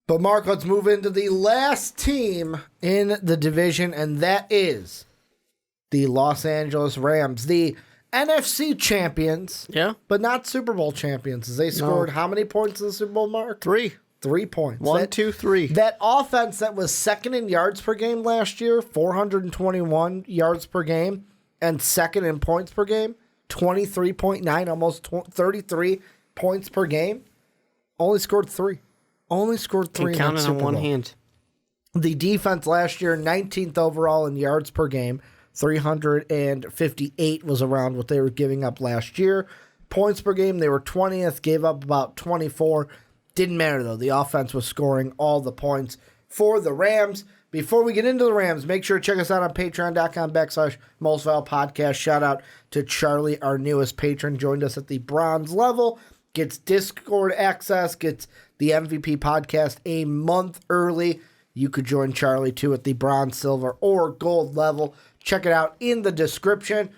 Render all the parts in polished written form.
But, Mark, let's move into the last team in the division, and that is the Los Angeles Rams, the NFC champions, but not Super Bowl champions. They scored how many points in the Super Bowl, Mark? 3. 3 points. 1, 2, 3. That offense that was second in yards per game last year, 421 yards per game, and second in points per game, 23.9, almost 33 points per game, only scored 3. Only scored 3 in that Super Bowl. On one hand. The defense last year, 19th overall in yards per game, 358 was around what they were giving up last year. Points per game, they were 20th, gave up about 24. Didn't matter, though. The offense was scoring all the points for the Rams. Before we get into the Rams, make sure to check us out on patreon.com/MostValuable Podcast. Shout out to Charlie, our newest patron, joined us at the bronze level. Gets Discord access, gets the MVP podcast a month early. You could join Charlie, too, at the bronze, silver, or gold level. Check it out in the description.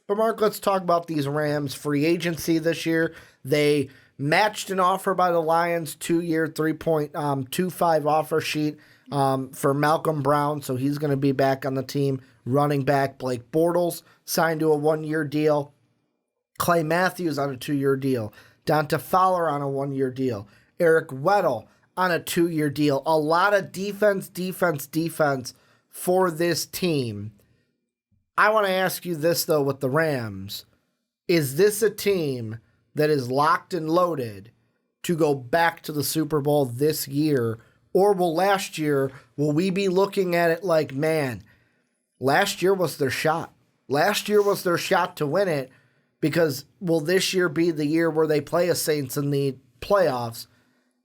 But, Mark, let's talk about these Rams free agency this year. They matched an offer by the Lions, 2-year, $3.25 offer sheet for Malcolm Brown, so he's going to be back on the team. Running back Blake Bortles signed to a 1-year deal. Clay Matthews on a 2-year deal. Donta Fowler on a 1-year deal. Eric Weddle on a 2-year deal. A lot of defense for this team. I want to ask you this, though, with the Rams. Is this a team that is locked and loaded to go back to the Super Bowl this year? Or will we be looking at it like, man, last year was their shot. Last year was their shot to win it, because will this year be the year where they play a Saints in the playoffs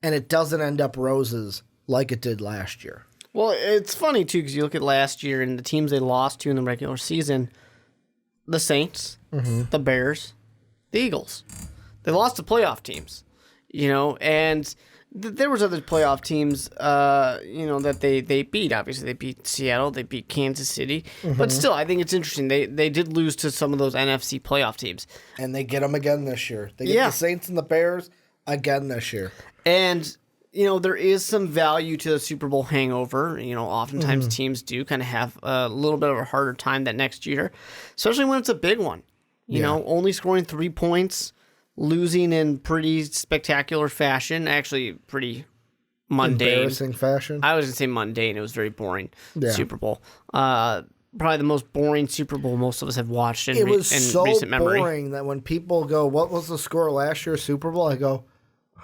and it doesn't end up roses like it did last year? Well, it's funny, too, because you look at last year and the teams they lost to in the regular season, the Saints, the Bears, the Eagles. They lost to playoff teams, and there was other playoff teams, that they beat. Obviously, they beat Seattle, they beat Kansas City. But still, I think it's interesting. They did lose to some of those NFC playoff teams. And they get them again this year. They get the Saints and the Bears again this year. And, there is some value to the Super Bowl hangover. Oftentimes teams do kind of have a little bit of a harder time that next year, especially when it's a big one. Only scoring 3 points, losing in pretty spectacular fashion, actually pretty mundane. Embarrassing fashion? I was going to say mundane. It was very boring Super Bowl. Probably the most boring Super Bowl most of us have watched in recent memory. Boring that when people go, what was the score last year's Super Bowl? I go,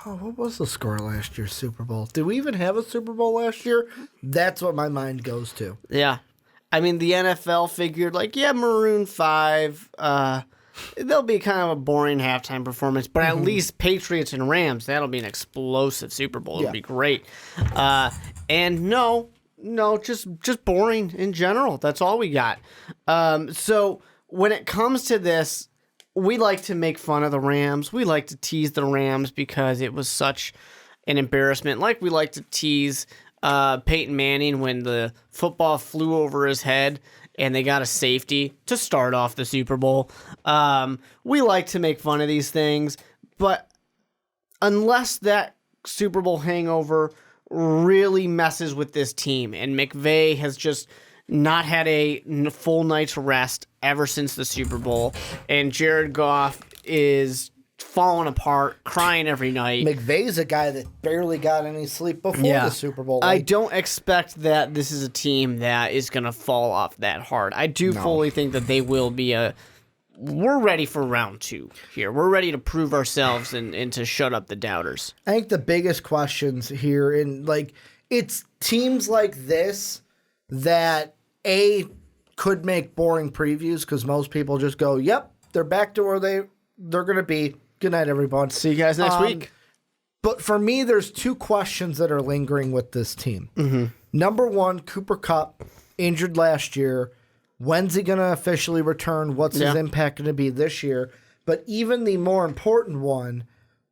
oh, what was the score last year's Super Bowl? Did we even have a Super Bowl last year? That's what my mind goes to. Yeah. I mean, the NFL figured, Maroon 5, they'll be kind of a boring halftime performance, but at least Patriots and Rams, that'll be an explosive Super Bowl. It'll be great. And no, just boring in general. That's all we got. So when it comes to this, we like to make fun of the Rams. We like to tease the Rams because it was such an embarrassment. Like we like to tease Peyton Manning when the football flew over his head and they got a safety to start off the Super Bowl. We like to make fun of these things, but unless that Super Bowl hangover really messes with this team, and McVay has just not had a full night's rest ever since the Super Bowl, and Jared Goff is falling apart, crying every night. McVay's a guy that barely got any sleep before the Super Bowl. I don't expect that this is a team that is going to fall off that hard. I do fully think that they will be we're ready for round 2 here. We're ready to prove ourselves and to shut up the doubters. I think the biggest questions here, it's teams like this that, could make boring previews because most people just go, yep, they're back to where they're going to be. Good night, everyone. See you guys next week. But for me, there's 2 questions that are lingering with this team. Number 1, Cooper Kupp, injured last year. When's he going to officially return? What's his impact going to be this year? But even the more important one,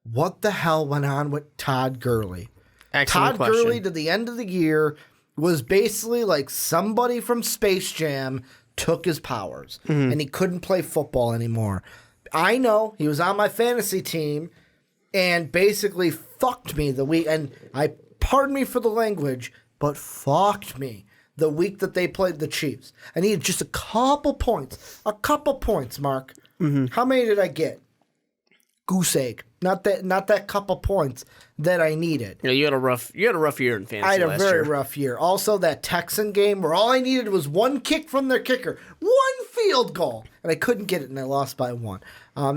what the hell went on with Todd Gurley? Excellent question. Todd Gurley, to the end of the year, was basically like somebody from Space Jam took his powers, and he couldn't play football anymore. I know he was on my fantasy team and basically fucked me the week. And I pardon me for the language, but fucked me the week that they played the Chiefs. I needed just a couple points. A couple points, Mark. How many did I get? Goose egg. Not that couple points that I needed. Yeah, you had a rough year in fantasy. I had a last very year. rough year. Also, that Texan game where all I needed was one kick from their kicker, one field goal, and I couldn't get it, and I lost by 1.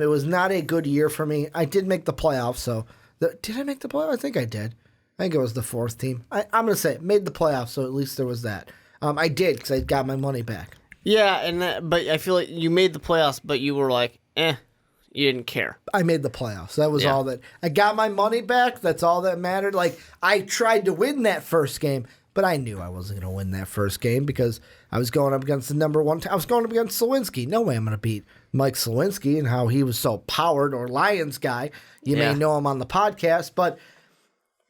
It was not a good year for me. I did make the playoffs, so did I make the playoffs? I think I did. I think it was the 4th team. I'm going to say it made the playoffs, so at least there was that. I did because I got my money back. Yeah, but I feel like you made the playoffs, but you were like, you didn't care. I made the playoffs. That was all that. I got my money back. That's all that mattered. Like, I tried to win that first game, but I knew I wasn't going to win that first game because I was going up against the number 1. I was going up against Slawinski. No way I'm going to beat Mike Slawinski and how he was so powered, or Lions guy. You may know him on the podcast. But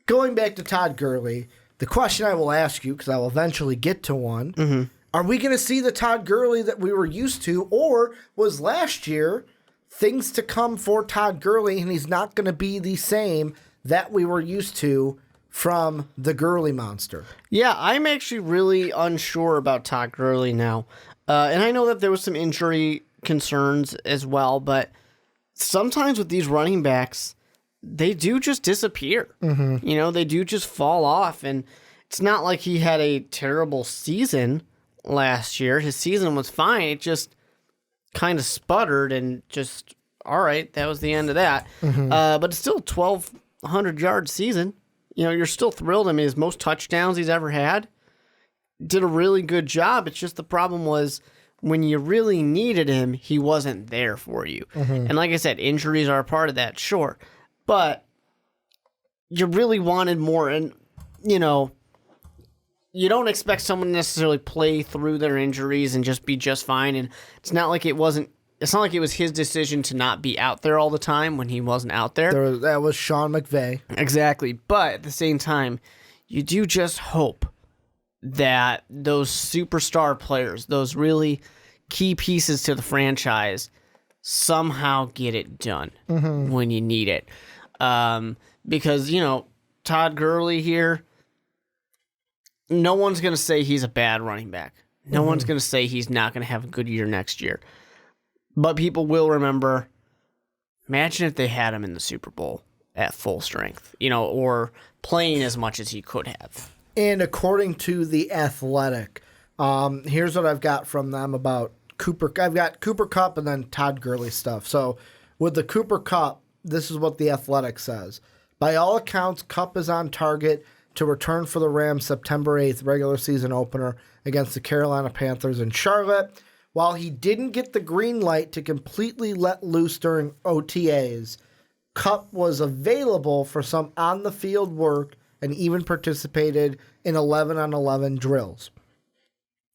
going back to Todd Gurley, the question I will ask you, because I will eventually get to one, are we going to see the Todd Gurley that we were used to, or was last year things to come for Todd Gurley, and he's not going to be the same that we were used to from the Gurley monster? Yeah, I'm actually really unsure about Todd Gurley now. And I know that there was some injury concerns as well, but sometimes with these running backs, they do just disappear. You know, they do just fall off, and it's not like he had a terrible season last year. His season was fine. It just kind of sputtered and just, all right, that was the end of that. But it's still a 1,200-yard season. You know, you're still thrilled. I mean, his most touchdowns he's ever had. Did a really good job. It's just the problem was when you really needed him, he wasn't there for you. And like I said, injuries are a part of that, sure. But you really wanted more. And, you know, you don't expect someone to necessarily play through their injuries and just be just fine. And it's not like it was his decision to not be out there all the time when he wasn't out there. That was Sean McVay. Exactly. But at the same time, you do just hope that those superstar players, those really key pieces to the franchise, somehow get it done when you need it. Because, you know, Todd Gurley here, no one's going to say he's a bad running back. No one's going to say he's not going to have a good year next year. But people will remember, imagine if they had him in the Super Bowl at full strength, you know, or playing as much as he could have. And according to The Athletic, here's what I've got from them about Cooper. I've got Cooper Kupp and then Todd Gurley stuff. So with the Cooper Kupp, this is what The Athletic says. By all accounts, Kupp is on target to return for the Rams September 8th regular season opener against the Carolina Panthers in Charlotte. While he didn't get the green light to completely let loose during OTAs, Kupp was available for some on-the-field work and even participated in 11-on-11 drills.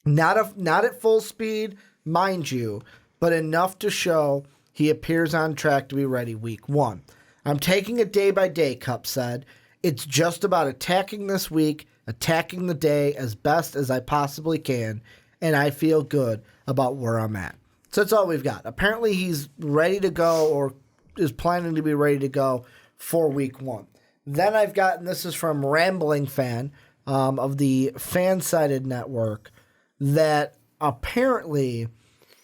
Not at full speed, mind you, but enough to show he appears on track to be ready week 1. I'm taking it day by day, Kupp said. It's just about attacking this week, attacking the day as best as I possibly can, and I feel good about where I'm at. So that's all we've got. Apparently he's ready to go, or is planning to be ready to go for week 1. Then I've got, and this is from Rambling Fan of the Fansided Network, that apparently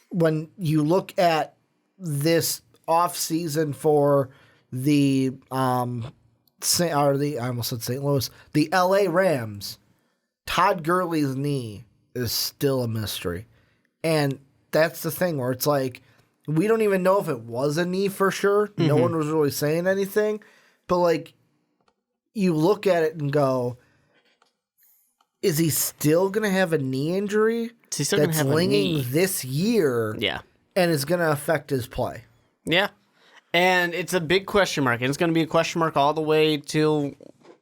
when you look at this offseason for the I almost said St. Louis, the LA Rams, Todd Gurley's knee is still a mystery. And that's the thing where it's like, we don't even know if it was a knee for sure. No one was really saying anything. But like, you look at it and go, is he still going to have a knee injury Is he still going to have a knee this year? Yeah. And it's going to affect his play. Yeah. And it's a big question mark. And it's going to be a question mark all the way till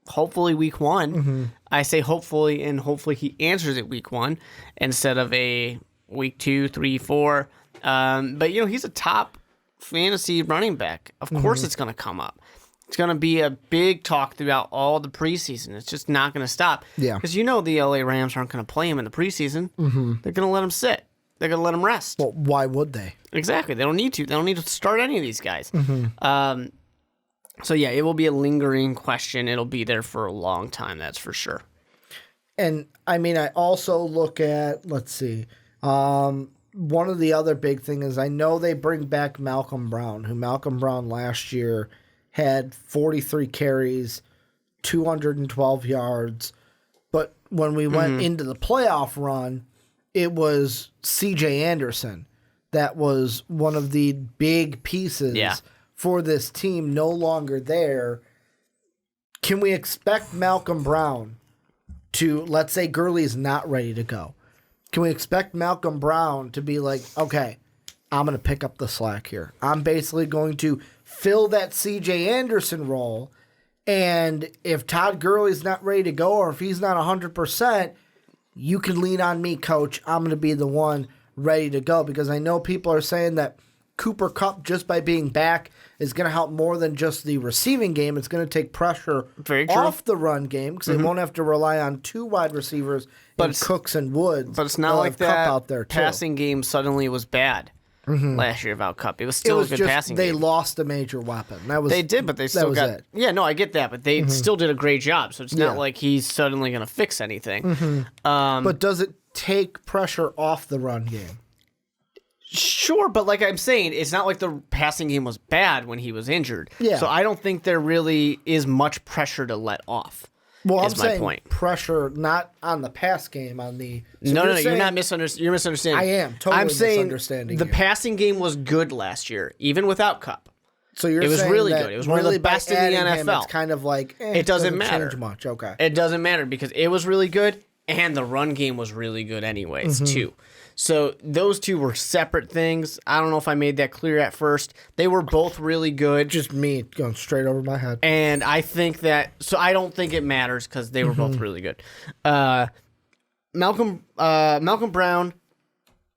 hopefully week 1. I say hopefully, and hopefully he answers it week 1 instead of a week 2, 3, 4. But, you know, he's a top fantasy running back. Of course it's going to come up. It's going to be a big talk throughout all the preseason. It's just not going to stop. Yeah. Because you know the LA Rams aren't going to play him in the preseason. They're going to let him sit. They're going to let him rest. Well, why would they? Exactly. They don't need to. They don't need to start any of these guys. So, yeah, it will be a lingering question. It'll be there for a long time, that's for sure. And, I mean, I also look at, let's see, one of the other big things is I know they bring back Malcolm Brown, who Malcolm Brown last year had 43 carries, 212 yards. But when we went into the playoff run, it was C.J. Anderson that was one of the big pieces for this team, no longer there. Can we expect Malcolm Brown to, let's say Gurley's not ready to go, can we expect Malcolm Brown to be like, okay, I'm going to pick up the slack here. I'm basically going to fill that C.J. Anderson role, and if Todd Gurley's not ready to go or if he's not 100%, you can lean on me, coach. I'm going to be the one ready to go, because I know people are saying that Cooper Kupp, just by being back, is going to help more than just the receiving game. It's going to take pressure off the run game because they won't have to rely on two wide receivers, Cooks and Woods. But it's not like that out there passing game suddenly was bad last year without Kupp. It was still a good passing game. They lost a major weapon. They did, but they still got it. Yeah, no, I get that, but they still did a great job. So it's not like he's suddenly going to fix anything. But does it take pressure off the run game? Sure, but like I'm saying, it's not like the passing game was bad when he was injured. Yeah. So I don't think there really is much pressure to let off. Well, I'm saying pressure not on the pass game, on the... So no, you're misunderstanding. I am totally misunderstanding the passing game was good last year, even without Kupp. So you're saying it was really good. It was one of the best in the NFL. It's kind of like, it doesn't matter. Change much. Okay. It doesn't matter because it was really good, and the run game was really good anyways, too. So those two were separate things. I don't know if I made that clear at first. They were both really good. Just me going straight over my head. And I think that... So I don't think it matters because they were both really good. Malcolm Brown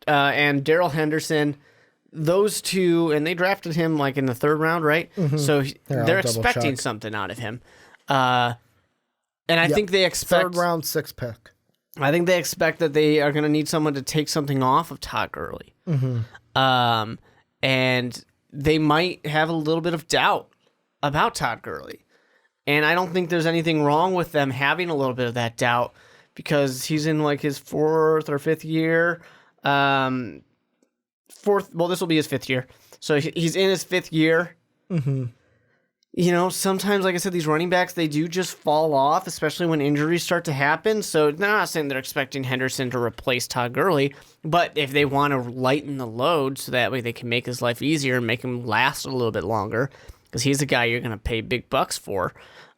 and Darrell Henderson, those two, and they drafted him like in the third round, right? So they're expecting something out of him. And I think they expect... Third round, 6th pick. I think they expect that they are going to need someone to take something off of Todd Gurley. And they might have a little bit of doubt about Todd Gurley. And I don't think there's anything wrong with them having a little bit of that doubt because he's in like his 4th or 5th year. This will be his 5th year. So he's in his 5th year. You know, sometimes, like I said, these running backs, they do just fall off, especially when injuries start to happen. So they're not saying they're expecting Henderson to replace Todd Gurley, but if they want to lighten the load so that way they can make his life easier and make him last a little bit longer, because he's a guy you're going to pay big bucks for,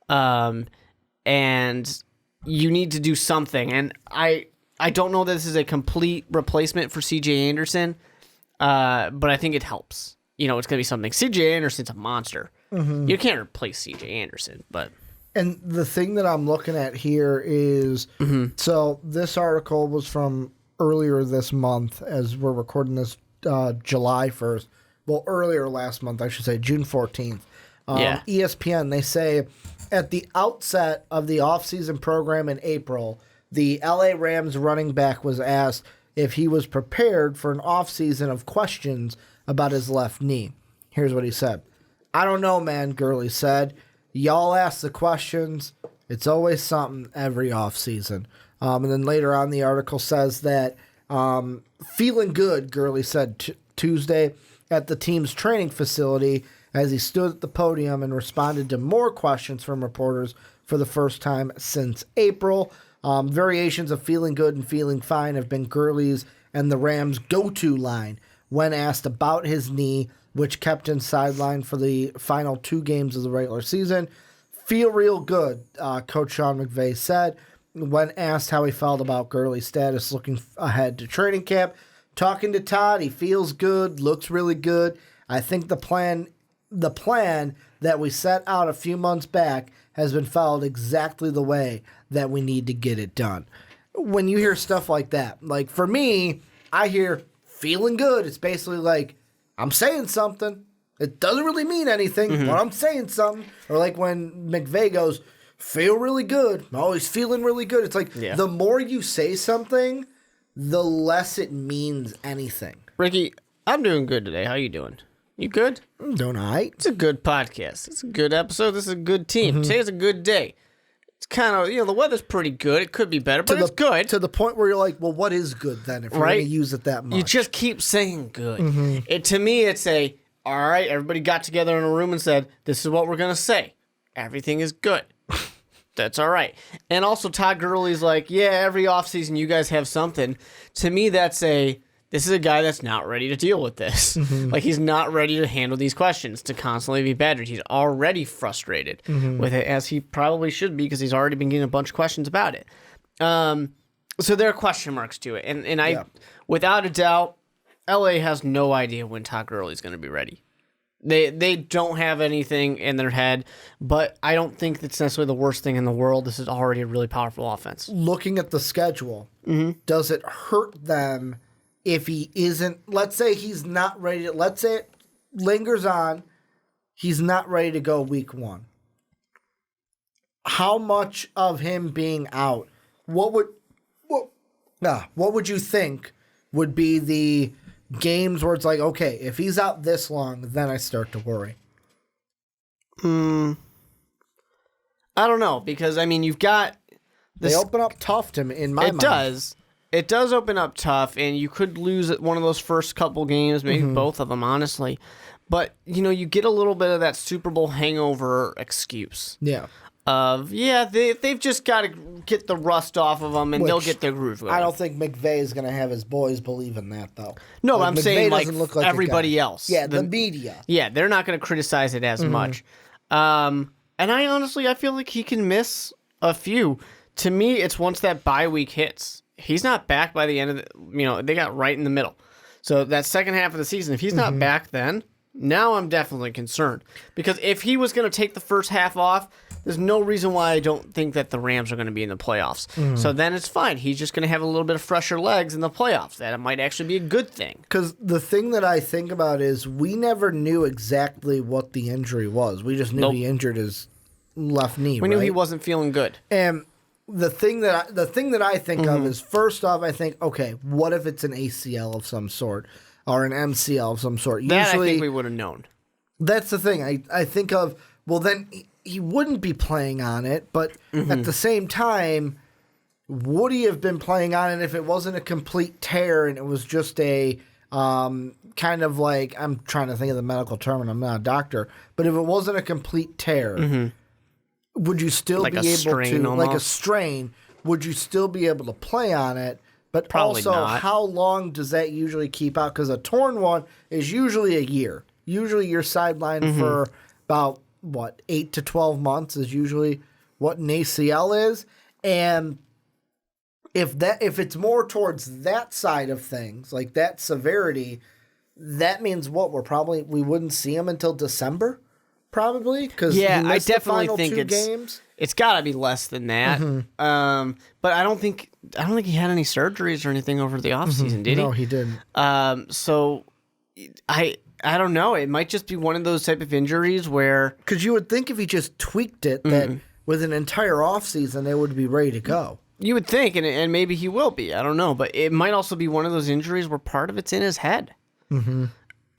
and you need to do something. And I don't know that this is a complete replacement for C.J. Anderson, but I think it helps. You know, it's going to be something. C.J. Anderson's a monster. You can't replace C.J. Anderson, but... And the thing that I'm looking at here is... So this article was from earlier this month, as we're recording this July 1st. Well, earlier last month, I should say, June 14th. ESPN, they say, at the outset of the offseason program in April, the LA Rams running back was asked if he was prepared for an offseason of questions about his left knee. Here's what he said. I don't know, man, Gurley said. Y'all ask the questions. It's always something every offseason. And then later on, the article says that feeling good, Gurley said Tuesday at the team's training facility as he stood at the podium and responded to more questions from reporters for the first time since April. Variations of feeling good and feeling fine have been Gurley's and the Rams' go-to line when asked about his knee, which kept him sidelined for the final 2 games of the regular season. Feel real good, Coach Sean McVay said when asked how he felt about Gurley's status looking ahead to training camp. Talking to Todd, he feels good, looks really good. I think the plan that we set out a few months back has been followed exactly the way that we need to get it done. When you hear stuff like that, like for me, I hear feeling good. It's basically like, I'm saying something. It doesn't really mean anything, but I'm saying something. Or like when McVay goes, feel really good. Oh, he's feeling really good. It's like the more you say something, the less it means anything. Ricky, I'm doing good today. How you doing? You good? Don't I? It's a good podcast. It's a good episode. This is a good team. Today's a good day. It's kind of, the weather's pretty good. It could be better, but it's good. To the point where you're like, well, what is good then if you're going to use it that much? You just keep saying good. To me, it's all right, everybody got together in a room and said, this is what we're going to say. Everything is good. That's all right. And also Todd Gurley's like, yeah, every offseason you guys have something. To me, this is a guy that's not ready to deal with this. Like, he's not ready to handle these questions, to constantly be badgered. He's already frustrated with it, as he probably should be, because he's already been getting a bunch of questions about it. So there are question marks to it. And without a doubt, LA has no idea when Todd Gurley's going to be ready. They don't have anything in their head, but I don't think that's necessarily the worst thing in the world. This is already a really powerful offense. Looking at the schedule, does it hurt them if he isn't, let's say he's not ready to, let's say it lingers on, he's not ready to go week 1. How much of him being out, what would you think would be the games where it's like, okay, if he's out this long, then I start to worry? I don't know, because, you've got... They open up tough to me, in my mind. It does open up tough, and you could lose one of those first couple games, maybe both of them, honestly. But, you get a little bit of that Super Bowl hangover excuse. Yeah. They've just got to get the rust off of them, and they'll get their groove going. I don't think McVay is going to have his boys believe in that, though. No, I'm saying like everybody else. Yeah, the media. Yeah, they're not going to criticize it as much. And I feel like he can miss a few. To me, it's once that bye week hits. He's not back by the end of the, they got right in the middle. So that second half of the season, if he's not back then, now I'm definitely concerned. Because if he was going to take the first half off, there's no reason why I don't think that the Rams are going to be in the playoffs. So then it's fine. He's just going to have a little bit of fresher legs in the playoffs. That might actually be a good thing. Because the thing that I think about is we never knew exactly what the injury was. We just knew he injured his left knee. We knew he wasn't feeling good. And the thing that I think of is, first off, I think, okay, what if it's an ACL of some sort or an MCL of some sort? That I think we would have known. That's the thing. I think of, well, then he wouldn't be playing on it, but at the same time, would he have been playing on it if it wasn't a complete tear and it was just a kind of like, I'm trying to think of the medical term and I'm not a doctor, but if it wasn't a complete tear, would you still like be able to, almost? like a strain, would you still be able to play on it? But Probably also, not. how long does that usually keep out? Because a torn one is usually a year. Usually you're sidelined for about, 8 to 12 months is usually what an ACL is. And if it's more towards that side of things, like that severity, that means what? We wouldn't see him until December? Probably, because I definitely think it's got to be less than that. But I don't think he had any surgeries or anything over the offseason, did he? No, he didn't. So I don't know. It might just be one of those type of injuries where, because you would think if he just tweaked it, that with an entire offseason, they would be ready to go. You would think, and maybe he will be. I don't know, but it might also be one of those injuries where part of it's in his head.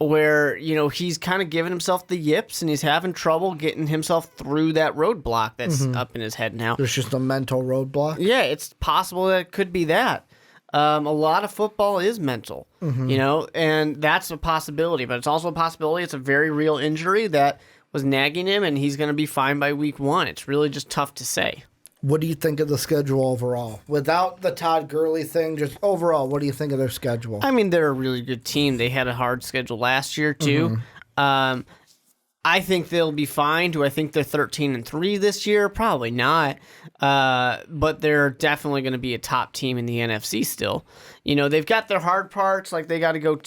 Where, he's kind of giving himself the yips and he's having trouble getting himself through that roadblock that's up in his head now. There's just a mental roadblock? Yeah, it's possible that it could be that. A lot of football is mental, and that's a possibility. But it's also a possibility it's a very real injury that was nagging him and he's going to be fine by week 1. It's really just tough to say. What do you think of the schedule overall? Without the Todd Gurley thing, just overall, what do you think of their schedule? They're a really good team. They had a hard schedule last year, too. I think they'll be fine. Do I think they're 13-3 this year? Probably not. But they're definitely going to be a top team in the NFC still. They've got their hard parts. Like they got to go.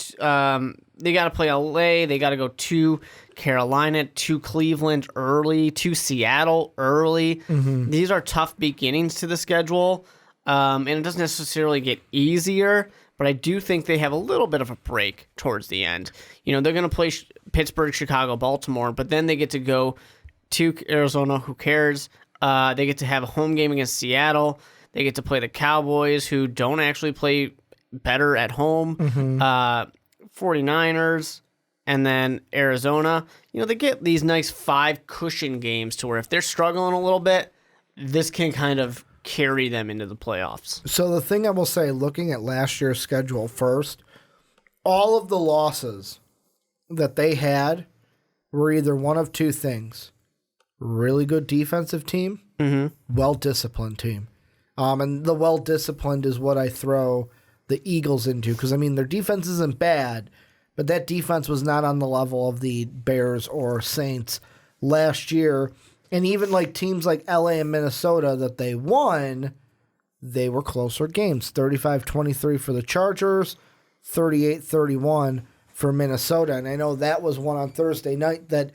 They got to play LA. They got to go to Carolina, to Cleveland early, to Seattle early. These are tough beginnings to the schedule, and it doesn't necessarily get easier. But I do think they have a little bit of a break towards the end. They're going to play Pittsburgh, Chicago, Baltimore, but then they get to go to Arizona. Who cares? They get to have a home game against Seattle. They get to play the Cowboys, who don't actually play better at home. 49ers. And then Arizona, they get these nice 5 cushion games to where if they're struggling a little bit, this can kind of carry them into the playoffs. So the thing I will say, looking at last year's schedule first, all of the losses that they had were either one of two things. Really good defensive team, well-disciplined team. And the well-disciplined is what I throw the Eagles into, because, their defense isn't bad, but that defense was not on the level of the Bears or Saints last year. And even like teams like LA and Minnesota that they won, they were closer games. 35-23 for the Chargers, 38-31 for Minnesota. And I know that was one on Thursday night that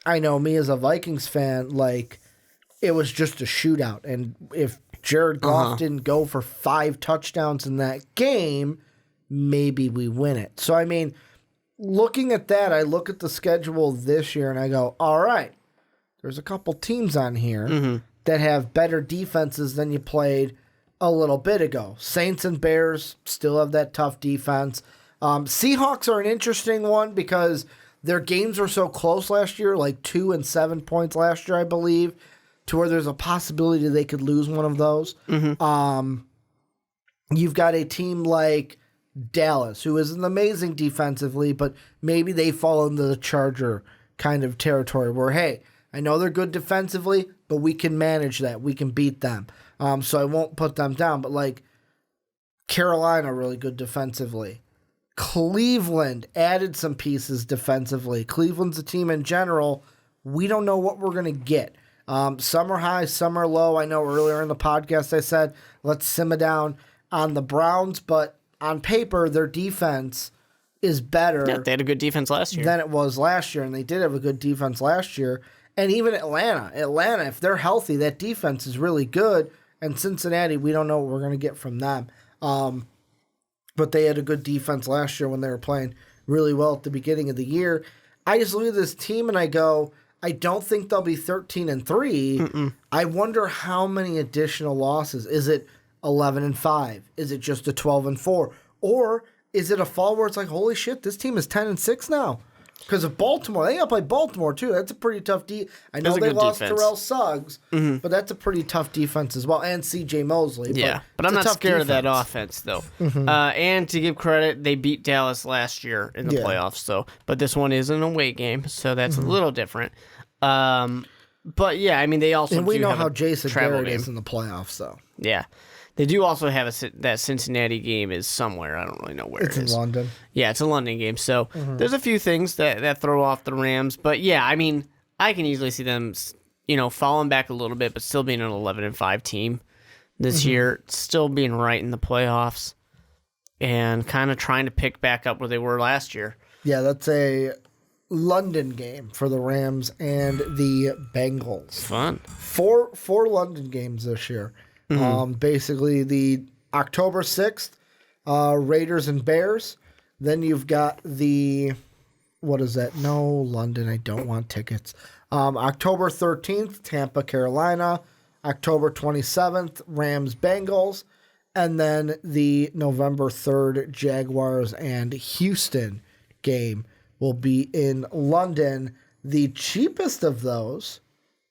I know me as a Vikings fan, like, it was just a shootout. And if Jared Goff didn't go for 5 touchdowns in that game, maybe we win it. So, looking at that, I look at the schedule this year and I go, all right, there's a couple teams on here that have better defenses than you played a little bit ago. Saints and Bears still have that tough defense. Seahawks are an interesting one because their games were so close last year, like 2 and 7 points last year, I believe, to where there's a possibility they could lose one of those. You've got a team like Dallas, who isn't amazing defensively, but maybe they fall into the Charger kind of territory where, hey, I know they're good defensively, but we can manage that. We can beat them. So I won't put them down. But like Carolina, really good defensively. Cleveland added some pieces defensively. Cleveland's a team in general. We don't know what we're going to get. Some are high, some are low. I know earlier in the podcast I said, let's simmer down on the Browns, but on paper, their defense is better. Yeah, they had a good defense last year than it was last year, and they did have a good defense last year. And even Atlanta, if they're healthy, that defense is really good. And Cincinnati, we don't know what we're going to get from them. But they had a good defense last year when they were playing really well at the beginning of the year. I just look at this team and I go, I don't think they'll be 13-3. I wonder how many additional losses. Is it 11-5? Is it just a 12-4? Or is it a fall where it's like, holy shit, this team is 10-6 now? Because of Baltimore, they got to play Baltimore too. That's a pretty tough I know they lost defense. Terrell Suggs, but that's a pretty tough defense as well, and C.J. Mosley. Yeah, but I'm not scared of that offense though. And to give credit, they beat Dallas last year in the playoffs. So, but this one is an away game, so that's a little different. But yeah, they also and we do know have how a Jason travel Garrett game. is in the playoffs, though. Yeah. They do also have that Cincinnati game is somewhere. I don't really know where it is. It's in London. Yeah, it's a London game. So there's a few things that throw off the Rams. But yeah, I can easily see them, falling back a little bit, but still being an 11-5 team this year, still being right in the playoffs, and kind of trying to pick back up where they were last year. Yeah, that's a London game for the Rams and the Bengals. Fun. Four London games this year. Basically, the October 6th, Raiders and Bears. Then you've got what is that? No, London, I don't want tickets. October 13th, Tampa, Carolina. October 27th, Rams, Bengals. And then the November 3rd, Jaguars and Houston game will be in London. The cheapest of those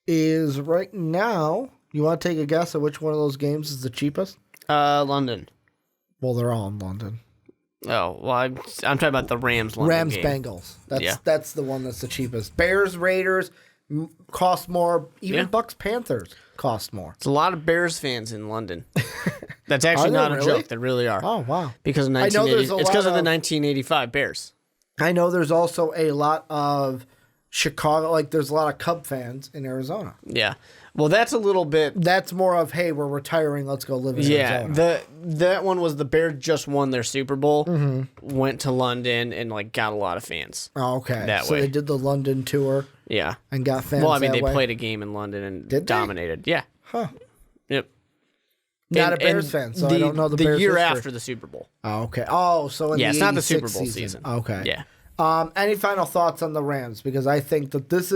is right now... You want to take a guess at which one of those games is the cheapest? London. Well, they're all in London. Oh, well, I'm talking about the Rams-London game. Bengals. That's the one that's the cheapest. Bears, Raiders cost more. Even Bucks, Panthers cost more. It's a lot of Bears fans in London. That's actually not a joke. They really are. Oh, wow. Because of 1980, it's because of the 1985 Bears. I know there's also a lot of Chicago, like there's a lot of Cub fans in Arizona. Yeah. Well, that's a little bit... That's more of, hey, we're retiring, let's go live in Arizona. Yeah, that one was the Bears just won their Super Bowl, went to London, and got a lot of fans. Oh, okay. That so way. they did the London tour. Yeah. And got fans they played a game in London and dominated. Yeah. Huh. Yep. Not a Bears fan, so I don't know the Bears The year history. after the Super Bowl. Oh, okay. Oh, so in the it's not the 86 Super Bowl season. Okay. Yeah. Any final thoughts on the Rams? Because I think that this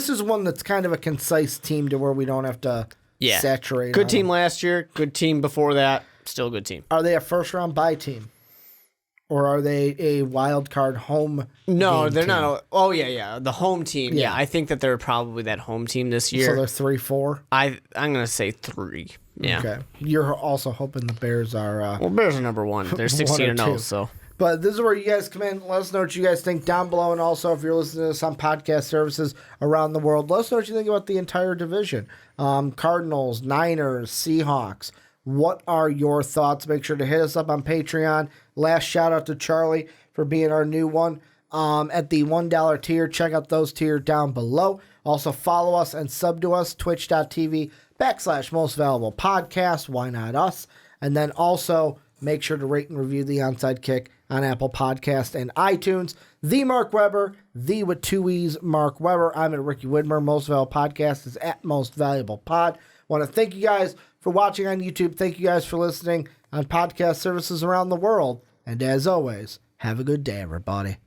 is one that's kind of a concise team to where we don't have to saturate. Good team last year. Good team before that. Still a good team. Are they a first-round bye team? Or are they a wild card home? No, they're team? not. Oh, yeah. The home team. Yeah. Yeah, I think that they're probably that home team this year. So they're 3-4? I'm going to say 3. Yeah. Okay. You're also hoping the Bears are... Well, Bears are number 1. They're 16-0, so... But this is where you guys come in. Let us know what you guys think down below. And also, if you're listening to this on podcast services around the world, let us know what you think about the entire division. Cardinals, Niners, Seahawks. What are your thoughts? Make sure to hit us up on Patreon. Last shout out to Charlie for being our new one. At the $1 tier, check out those tiers down below. Also, follow us and sub to us, twitch.tv/most valuable podcast. Why not us? And then also, make sure to rate and review the Onside Kick on Apple Podcast and iTunes. The Mark Weber, the with 2 E's, Mark Weber. I'm at Ricky Widmer. Most Valuable Podcast is at Most Valuable Pod. Want to thank you guys for watching on YouTube. Thank you guys for listening on podcast services around the world. And as always, have a good day, everybody.